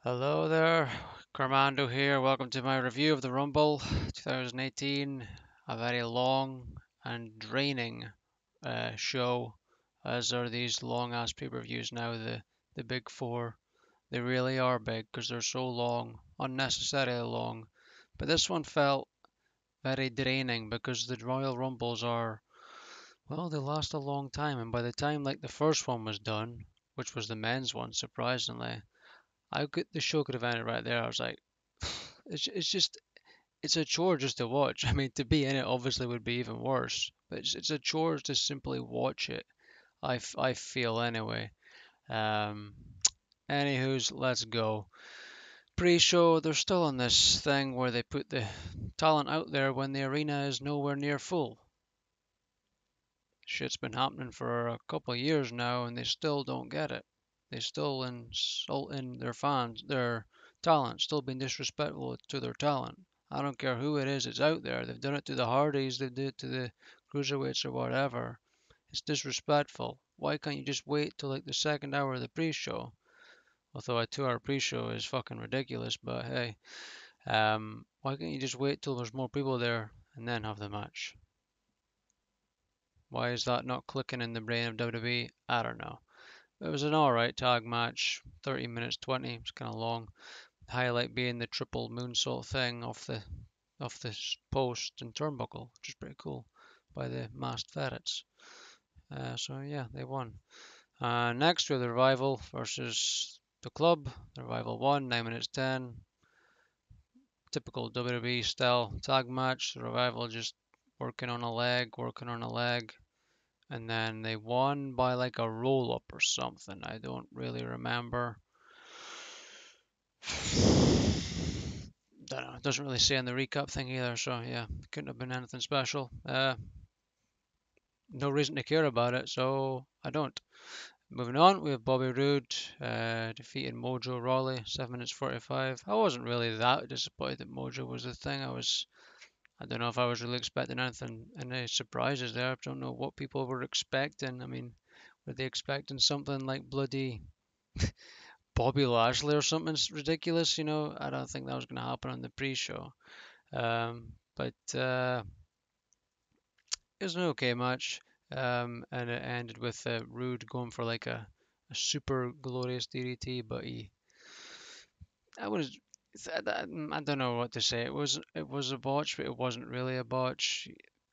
Hello there, Carmando here. Welcome to my review of the Rumble 2018. A very long and draining show, as are these long ass pay-per-views now. The big four. They really are big because they're so long, unnecessarily long. But this one felt very draining because the Royal Rumbles are, well, they last a long time, and by the time like the first one was done, which was the men's one, surprisingly, the show could have ended right there. I was like, it's just it's a chore just to watch. I mean, to be in it obviously would be even worse, but it's a chore to simply watch it. I feel anyway. Um, Anywho's, let's go. Pre-show, they're still on this thing where they put the talent out there when the arena is nowhere near full. Shit's been happening for a couple of years now, and they still don't get it. They still insulting their fans, their talent, still being disrespectful to their talent. I don't care who it is, it's out there. They've done it to the Hardys, they did it to the cruiserweights or whatever. It's disrespectful. Why can't you just wait till like the second hour of the pre-show? Although a 2 hour pre-show is fucking ridiculous, but hey, why can't you just wait till there's more people there and then have the match? Why is that not clicking in the brain of WWE? I don't know. It was an alright tag match, 30 minutes 20. It's kind of long. The highlight being the triple moonsault thing off the post and turnbuckle, which is pretty cool, by the masked ferrets. So yeah, they won. Next we have the Revival versus the Club. The Revival won, 9 minutes 10. Typical WWE style tag match. The Revival just working on a leg, and then they won by like a roll up or something. I don't really remember. Don't know. It doesn't really say in the recap thing either, so yeah, couldn't have been anything special. No reason to care about it, so I don't. Moving on, we have Bobby Roode defeating Mojo Rawley, 7 minutes 45. I wasn't really that disappointed that Mojo was the thing. I don't know if I was really expecting anything, any surprises there. I don't know what people were expecting. I mean, were they expecting something like bloody Bobby Lashley or something ridiculous? I don't think that was going to happen on the pre-show. But it was an okay match, and it ended with Rude going for like a super glorious DDT, but I was, I don't know what to say. It was a botch, but it wasn't really a botch.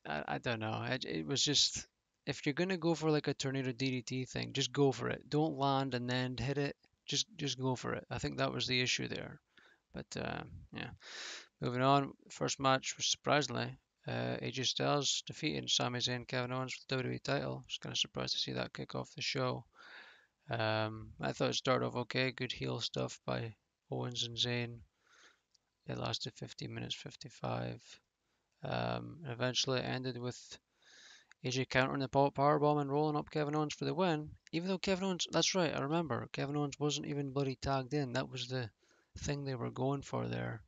I don't know. It was just, if you're gonna go for like a tornado DDT thing, just go for it. Don't land and then hit it. Just go for it. I think that was the issue there. But yeah. Moving on, first match was surprisingly AJ Styles defeating Sami Zayn and Kevin Owens for the WWE title. I was kind of surprised to see that kick off the show. I thought it started off okay, good heel stuff by Owens and Zayn. It lasted 15 minutes 55. And eventually it ended with AJ countering the powerbomb and rolling up Kevin Owens for the win. Even though Kevin Owens, that's right, I remember, Kevin Owens wasn't even bloody tagged in. That was the thing they were going for there.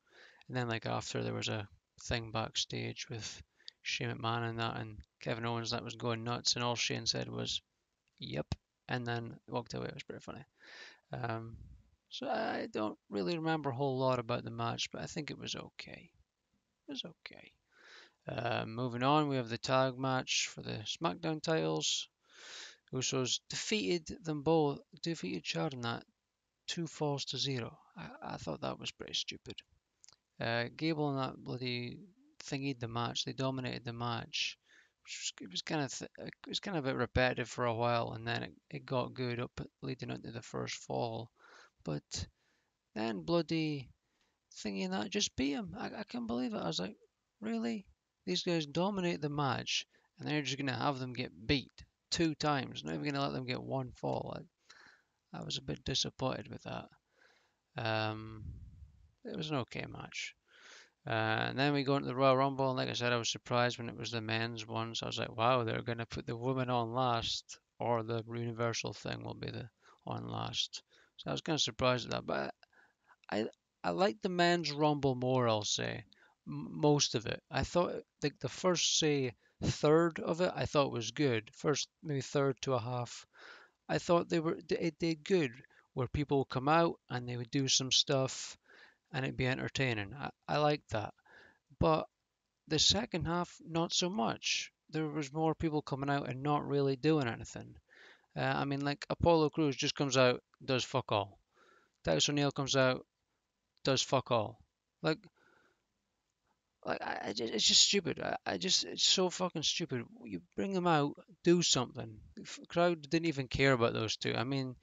And then like after there was a thing backstage with Shane McMahon and that, and Kevin Owens that was going nuts, and all Shane said was "Yep," and then walked away. It was pretty funny. Um, so I don't really remember a whole lot about the match, but I think it was okay. It was okay. Moving on, we have the tag match for the SmackDown titles. Usos defeated them both, defeated Chad in that 2 falls to 0. I thought that was pretty stupid. Gable and that bloody thingied the match. They dominated the match. It was kind of a bit repetitive for a while, and then it got good up leading into the first fall. But then bloody thingy and that just beat him. I can't believe it. I was like, really? These guys dominate the match, and then you're just gonna have them get beat 2 times. Not even gonna let them get one fall. I was a bit disappointed with that. Um, it was an okay match. And then we go into the Royal Rumble, and like I said, I was surprised when it was the men's one. So I was like, wow, they're going to put the women on last, or the Universal thing will be the on last. So I was kind of surprised at that. But I I liked the men's Rumble more, I'll say. Most of it. I thought like the first, say, third of it, I thought was good. First, maybe third to a half. I thought it did good. where people would come out and they would do some stuff and it'd be entertaining. I liked that. But the second half, not so much. There was more people coming out and not really doing anything. I mean, like Apollo Crews just comes out, does fuck all. Titus O'Neil comes out, does fuck all. Like, it's just stupid. It's so fucking stupid. You bring them out, do something. The crowd didn't even care about those two. I mean,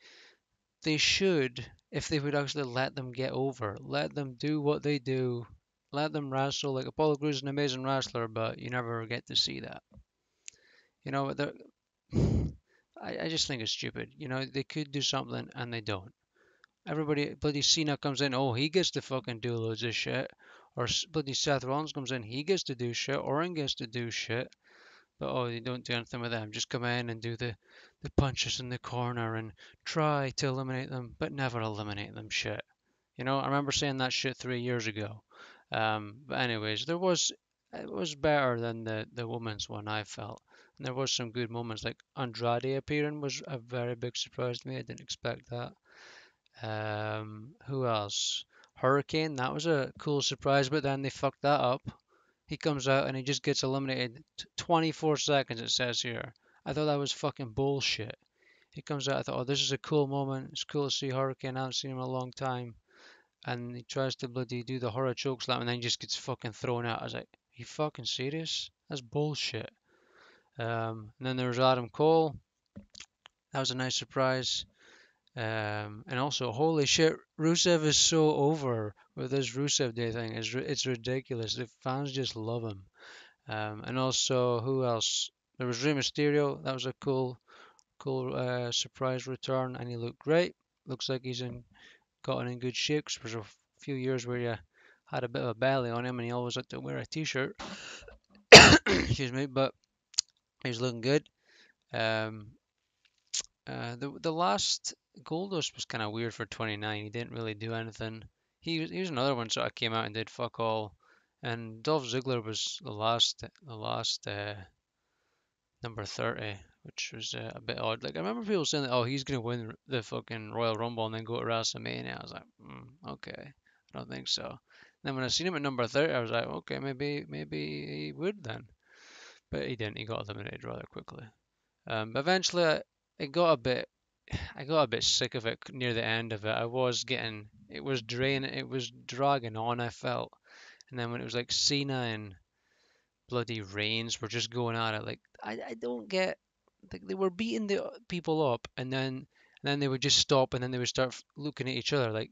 they should, if they would actually let them get over, let them do what they do, let them wrestle. Like Apollo Crews is an amazing wrestler, but you never get to see that. You know, I just think it's stupid. You know, they could do something and they don't. Everybody, bloody Cena comes in, oh, he gets to fucking do loads of shit. Or bloody Seth Rollins comes in, he gets to do shit. Orton gets to do shit. But oh, you don't do anything with them. Just come in and do the punches in the corner and try to eliminate them, but never eliminate them shit. You know, I remember saying that shit 3 years ago. But anyways, it was better than the women's one, I felt. And there was some good moments, like Andrade appearing was a very big surprise to me. I didn't expect that. Who else? Hurricane, that was a cool surprise, but then they fucked that up. He comes out and he just gets eliminated 24 seconds, it says here. I thought that was fucking bullshit. He comes out, I thought, oh, this is a cool moment. It's cool to see Hurricane. I haven't seen him in a long time. And he tries to bloody do the horror choke slam and then he just gets fucking thrown out. I was like, are you fucking serious? That's bullshit. And then there was Adam Cole. That was a nice surprise. And also, holy shit, Rusev is so over with this Rusev Day thing. It's ridiculous. The fans just love him. And also, who else? There was Rey Mysterio. That was a cool surprise return, and he looked great. Looks like he's gotten in good shape. 'Cause there was a few years where you had a bit of a belly on him, and he always had to wear a t-shirt. Excuse me, but he's looking good. Um, the last Goldust was kind of weird for 29. He didn't really do anything. He was another one sort of came out and did fuck all. And Dolph Ziggler was the last number 30, which was a bit odd. Like I remember people saying that, oh, he's gonna win the fucking Royal Rumble and then go to WrestleMania. I was like, okay, I don't think so. And then when I seen him at number 30, I was like, okay, maybe he would then, but he didn't. He got eliminated rather quickly. But eventually, it got a bit I got a bit sick of it near the end of it. It was draining, it was dragging on, I felt. And then when it was like Cena and bloody Reigns were just going at it, like, I don't get, like, they were beating the people up and then they would just stop and then they would start looking at each other, like,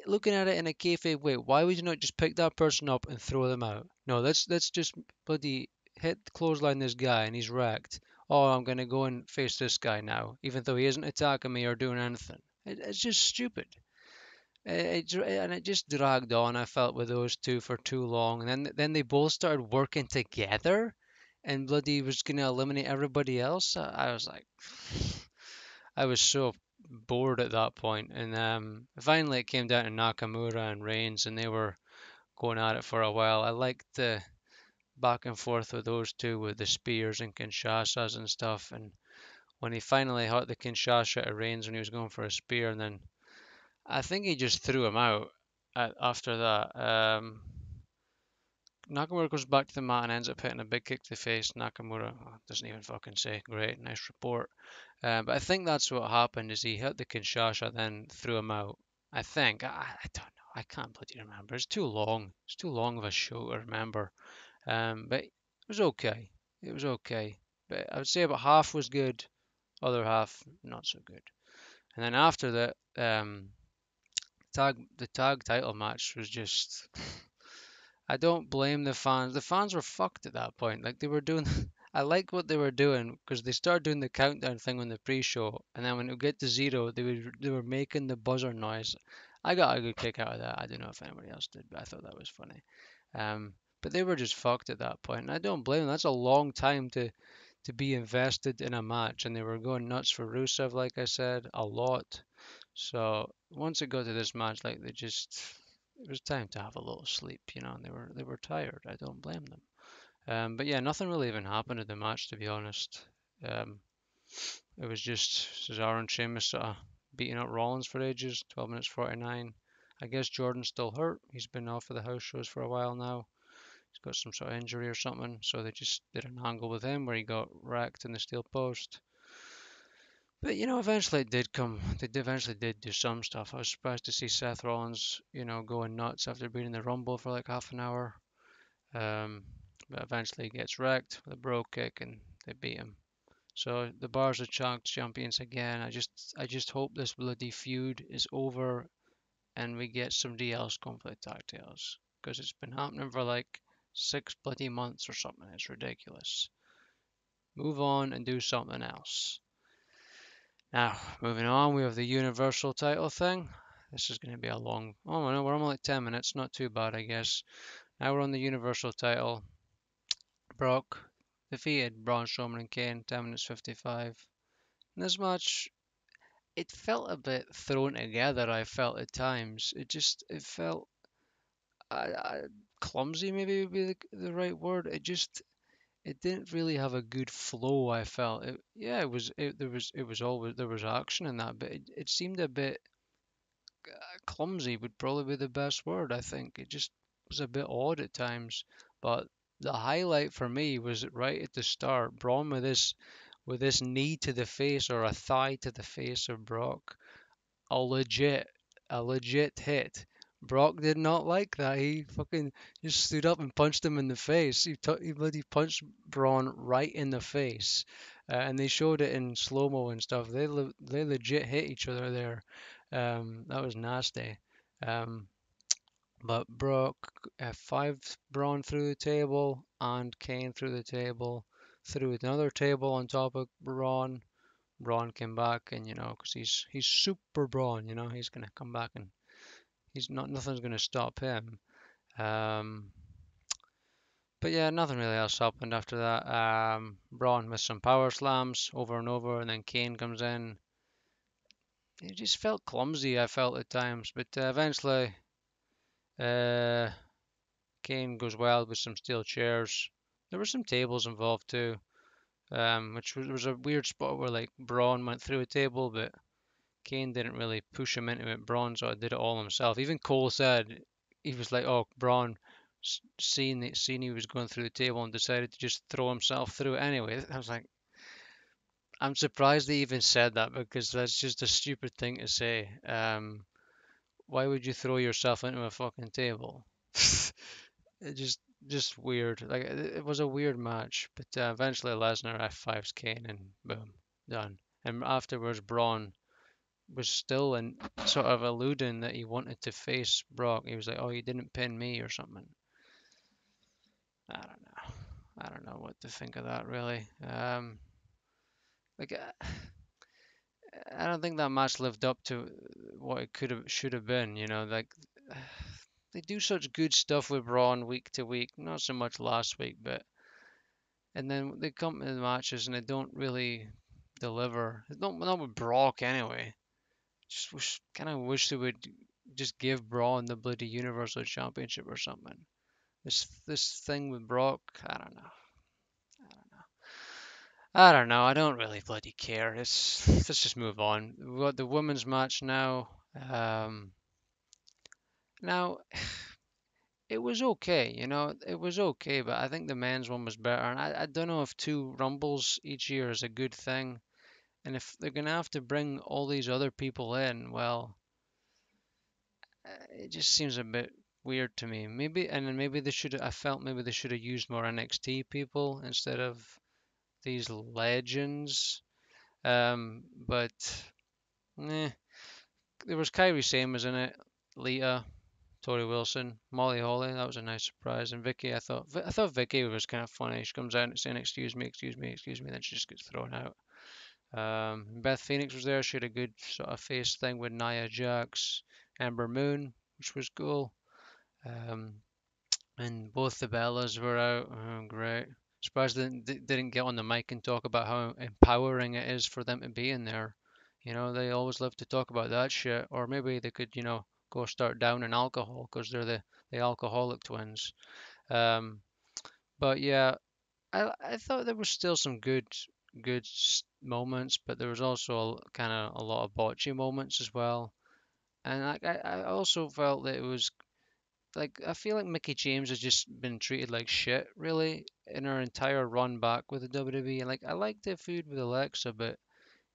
looking at it in a kayfabe way. Why would you not just pick that person up and throw them out? No, let's just bloody hit clothesline this guy and he's wrecked. Oh, I'm gonna go and face this guy now, even though he isn't attacking me or doing anything. It's just stupid. And it just dragged on. I felt with those two for too long, and then they both started working together, and bloody was gonna eliminate everybody else. I was like, I was so bored at that point, and finally it came down to Nakamura and Reigns, and they were going at it for a while. I liked the back and forth with those two with the spears and Kinshasas and stuff, and when he finally hit the Kinshasa at Reigns when he was going for a spear, and then I think he just threw him out after that. Nakamura goes back to the mat and ends up hitting a big kick to the face. Nakamura doesn't even fucking say. Great, nice report. But I think that's what happened is he hit the Kinshasa, then threw him out. I think. I don't know. I can't bloody remember. It's too long. It's too long of a show to remember. But it was okay. It was okay. But I would say about half was good, other half not so good. And then after that, the tag title match was just. I don't blame the fans. The fans were fucked at that point. Like they were doing, I like what they were doing because they started doing the countdown thing on the pre-show, and then when it would get to zero, they were making the buzzer noise. I got a good kick out of that. I don't know if anybody else did, but I thought that was funny. But they were just fucked at that point, and I don't blame them. That's a long time to be invested in a match, and they were going nuts for Rusev, like I said, a lot. So once it got to this match, like it was time to have a little sleep, and they were tired. I don't blame them. But yeah, nothing really even happened in the match, to be honest. Um, it was just Cesaro and Sheamus sort of beating up Rollins for ages, 12 minutes 49. I guess Jordan's still hurt. He's been off of the house shows for a while now. He's got some sort of injury or something, so they just did an angle with him where he got wrecked in the steel post. But eventually it did come. They eventually did do some stuff. I was surprised to see Seth Rollins, going nuts after being in the Rumble for like half an hour. Um, but eventually he gets wrecked with a bro kick and they beat him. So the Bars are champions again. I just hope this bloody feud is over and we get somebody else going for the tag titles because it's been happening for like 6 bloody months or something. It's ridiculous. Move on and do something else. Now, moving on, we have the Universal title thing. This is going to be a long. Oh no, we're only like 10 minutes. Not too bad, I guess. Now we're on the Universal title. Brock defeated Braun Strowman and Kane, 10 minutes 55. In this match, it felt a bit thrown together. I felt at times. It felt I, clumsy. Maybe would be the right word. It didn't really have a good flow. I felt it. Yeah, there was always there was action in that, but it seemed a bit clumsy. Would probably be the best word. I think it just was a bit odd at times. But the highlight for me was right at the start. Braun with this knee to the face or a thigh to the face of Brock. A legit, a legit hit. Brock did not like that. He fucking just stood up and punched him in the face. He bloody punched Braun right in the face, and they showed it in slow mo and stuff. They legit hit each other there. That was nasty. Um, but Brock five Braun through the table and Kane through the table, through another table on top of Braun. Braun came back, and because he's super Braun, he's gonna come back and he's not nothing's gonna stop him. Um, but yeah, nothing really else happened after that. Braun missed some power slams over and over, and then Kane comes in. It just felt clumsy. I felt at times, but eventually, uh, Kane goes wild with some steel chairs. There were some tables involved too, which was a weird spot where like Braun went through a table, but Kane didn't really push him into it. Braun sort of did it all himself. Even Cole said he was like, "Oh, Braun, seen he was going through the table and decided to just throw himself through it anyway." I was like, I'm surprised they even said that because that's just a stupid thing to say. Why would you throw yourself into a fucking table? It just weird. Like it was a weird match, but eventually Lesnar F5's Kane and boom, done. And afterwards, Braun was still sort of alluding that he wanted to face Brock. He was like, "Oh, you didn't pin me" or something. I don't know. I don't know what to think of that really. Like I don't think that match lived up to what it could have should have been. Like they do such good stuff with Braun week to week. Not so much last week, but and then they come to the matches and they don't really deliver. Not with Brock anyway. Just kind of wish they would just give Braun the bloody Universal Championship or something. This thing with Brock, I don't know. I don't know. I don't know. I don't really bloody care. Let's just move on. We've got the women's match now. Now it was okay, it was okay, but I think the men's one was better. And I don't know if two rumbles each year is a good thing. And if they're gonna have to bring all these other people in, well, it just seems a bit weird to me. Maybe, and then maybe they should. I felt maybe they should have used more NXT people instead of these legends. But eh. There was Kyrie Sane was in it, Lita, Tori Wilson, Molly Holly. That was a nice surprise. And Vicky, I thought Vicky was kind of funny. She comes out saying "Excuse me, excuse me, excuse me," then she just gets thrown out. Beth Phoenix was there. She had a good sort of face thing with Nia Jax, Ember Moon, which was cool. Um, and both the Bellas were out. Oh, great. Surprised they didn't get on the mic and talk about how empowering it is for them to be in there. They always love to talk about that shit. Or maybe they could, go start down in alcohol because they're the alcoholic twins. Um, but yeah, I thought there was still some good moments, but there was also kind of a lot of botchy moments as well. And I also felt that it was like I feel like Mickey James has just been treated like shit really in her entire run back with the WWE. And like I like the feud with Alexa, but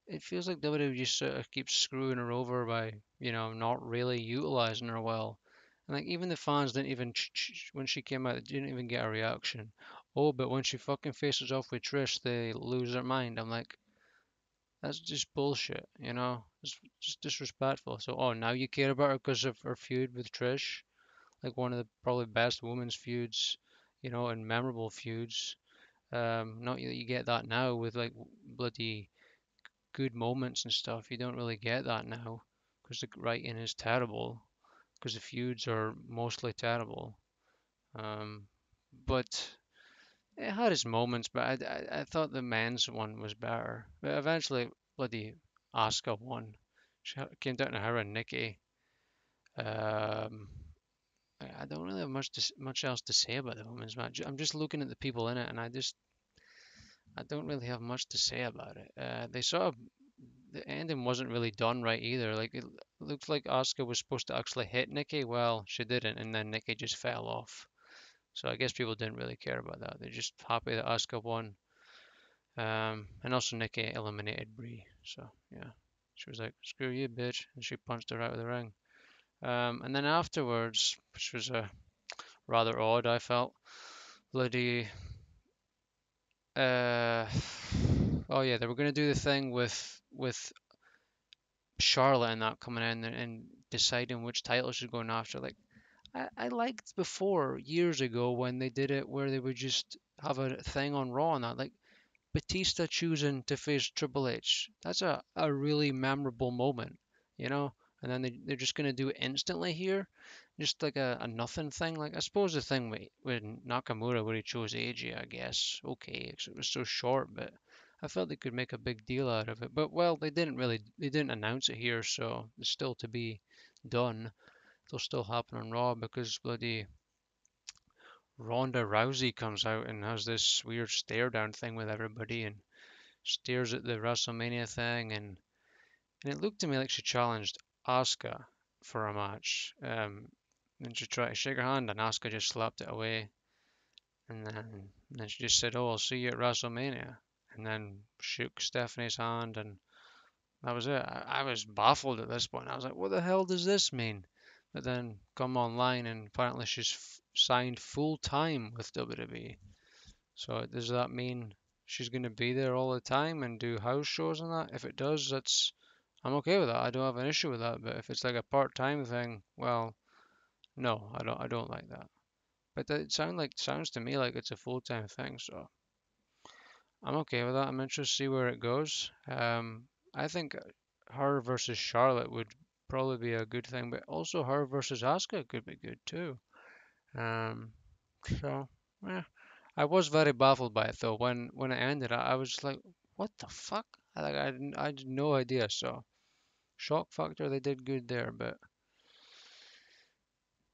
it feels like WWE just sort of keeps screwing her over by not really utilizing her well. And like even the fans didn't even when she came out, they didn't even get a reaction. Oh, but when she fucking faces off with Trish, they lose their mind. I'm like, that's just bullshit, you know? It's just disrespectful. So, oh, now you care about her because of her feud with Trish? Like one of the probably best women's feuds, and memorable feuds. Not that you get that now with like bloody good moments and stuff. You don't really get that now because the writing is terrible, because the feuds are mostly terrible. Um, but it had its moments, but I thought the men's one was better. But eventually, bloody Asuka won. She came down to her and Nikki. Um, I don't really have much else to say about the women's match. I'm just looking at the people in it, and I don't really have much to say about it. They sort of the ending wasn't really done right either. Like it looked like Asuka was supposed to actually hit Nikki. Well, she didn't, and then Nikki just fell off. So I guess people didn't really care about that. They're just happy that Asuka won. And also Nikki eliminated Brie. So yeah, she was like, "Screw you, bitch," and she punched her out of the ring. And then afterwards, which was rather odd, I felt. Bloody. Uh, oh yeah, they were gonna do the thing with Charlotte and that coming in and deciding which title she's going after. Like I liked before years ago when they did it where they would just have a thing on Raw and that. Like Batista choosing to face Triple H. That's a really memorable moment, you know? And then they're just going to do it instantly here. Just like a nothing thing. Like, I suppose the thing with Nakamura where he chose AJ, I guess, okay, 'cause it was so short, but I felt they could make a big deal out of it. But, well, they didn't announce it here, so it's still to be done. It'll still happen on Raw because bloody Ronda Rousey comes out and has this weird stare down thing with everybody and stares at the WrestleMania thing, and it looked to me like she challenged Asuka for a match. And she tried to shake her hand, and Asuka just slapped it away. And then she just said, "Oh, I'll see you at WrestleMania," and then shook Stephanie's hand, and that was it. I was baffled at this point. I was like, "What the hell does this mean?" But then come online, and apparently she's signed full time with WWE. So does that mean she's going to be there all the time and do house shows and that? If it does, I'm okay with that. I don't have an issue with that. But if it's like a part-time thing, well, no, I don't like that. But it sounds to me like it's a full-time thing, so I'm okay with that. I'm interested to see where it goes. I think her versus Charlotte would probably be a good thing, but also her versus Asuka could be good too. Um, so, yeah. I was very baffled by it though. When it ended, I was just like, "What the fuck?" I had no idea. So shock factor, they did good there, but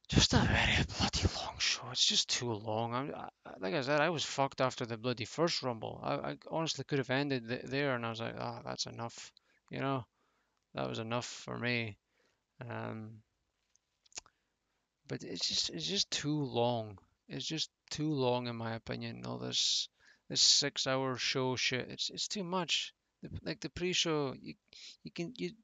just a very bloody long show. It's just too long. Like I said, I was fucked after the bloody first Rumble. I honestly could have ended there, and I was like, "Ah, that's enough." You know, that was enough for me. Um, but it's just too long. It's just too long in my opinion. All this 6 hour show shit. It's too much. Like the pre-show, you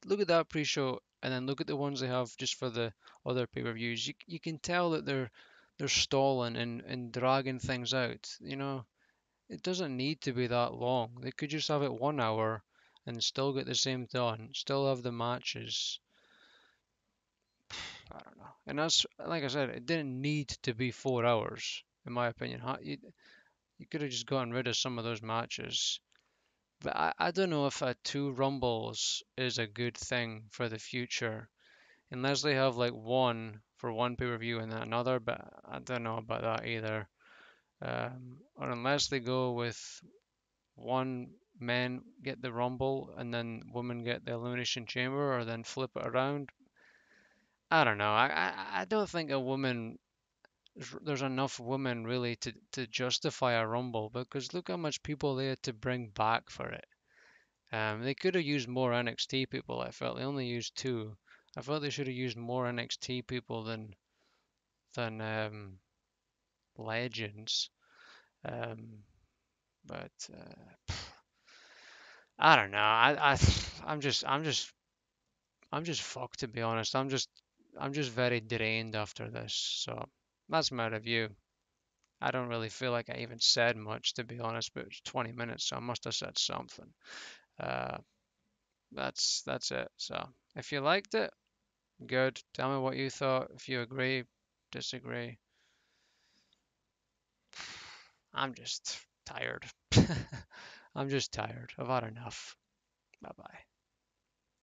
look at that pre-show and then look at the ones they have just for the other pay-per-views. You can tell that they're stalling and dragging things out. You know, it doesn't need to be that long. They could just have it 1 hour and still get the same done. Still have the matches. I don't know. And that's like I said, it didn't need to be 4 hours, in my opinion. You could have just gotten rid of some of those matches. But I don't know if two rumbles is a good thing for the future, unless they have like one for one pay-per-view and then another. But I don't know about that either. Or unless they go with one men get the rumble and then women get the elimination chamber, or then flip it around. I don't know. I don't think a woman there's enough women really to justify a rumble because look how much people they had to bring back for it. They could have used more NXT people. I felt they only used two. I felt they should have used more NXT people than legends. Um, but I don't know. I'm just fucked, to be honest. I'm just very drained after this. So that's my review. I don't really feel like I even said much, to be honest, but it's 20 minutes, so I must have said something. Uh, that's it. So if you liked it, good. Tell me what you thought. If you agree, disagree. I'm just tired. I'm just tired. I've had enough. Bye bye.